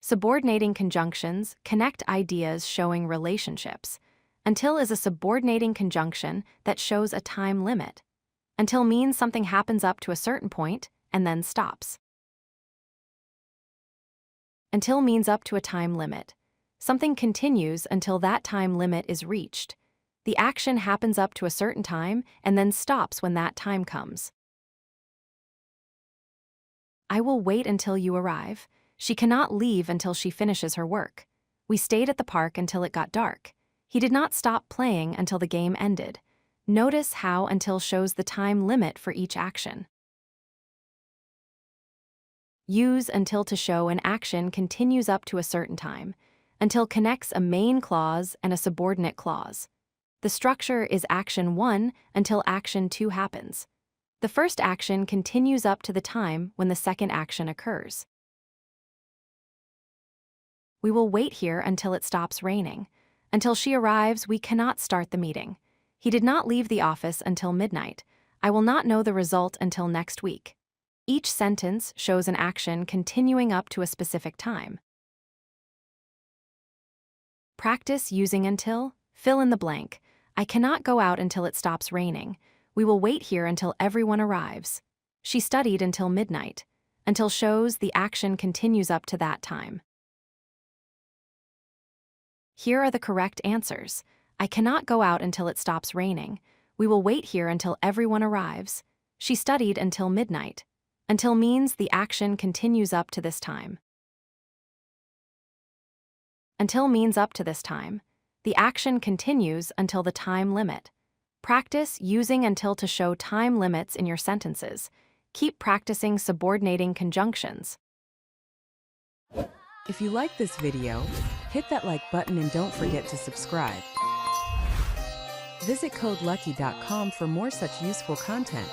Subordinating conjunctions connect ideas showing relationships. Until is a subordinating conjunction that shows a time limit. Until means something happens up to a certain point and then stops. Until means up to a time limit. Something continues until that time limit is reached. The action happens up to a certain time and then stops when that time comes. I will wait until you arrive. She cannot leave until she finishes her work. We stayed at the park until it got dark. He did not stop playing until the game ended. Notice how until shows the time limit for each action. Use until to show an action continues up to a certain time. Until connects a main clause and a subordinate clause. The structure is action 1 until action 2 happens. The first action continues up to the time when the second action occurs. We will wait here until it stops raining. Until she arrives, we cannot start the meeting. He did not leave the office until midnight. I will not know the result until next week. Each sentence shows an action continuing up to a specific time. Practice using until. Fill in the blank. I cannot go out until it stops raining. We will wait here until everyone arrives. She studied until midnight. Until shows the action continues up to that time. Here are the correct answers. I cannot go out until it stops raining. We will wait here until everyone arrives. She studied until midnight. Until means the action continues up to this time. Until means up to this time. The action continues until the time limit. Practice using until to show time limits in your sentences. Keep practicing subordinating conjunctions. If you like this video, hit that like button and don't forget to subscribe. Visit codelucky.com for more such useful content.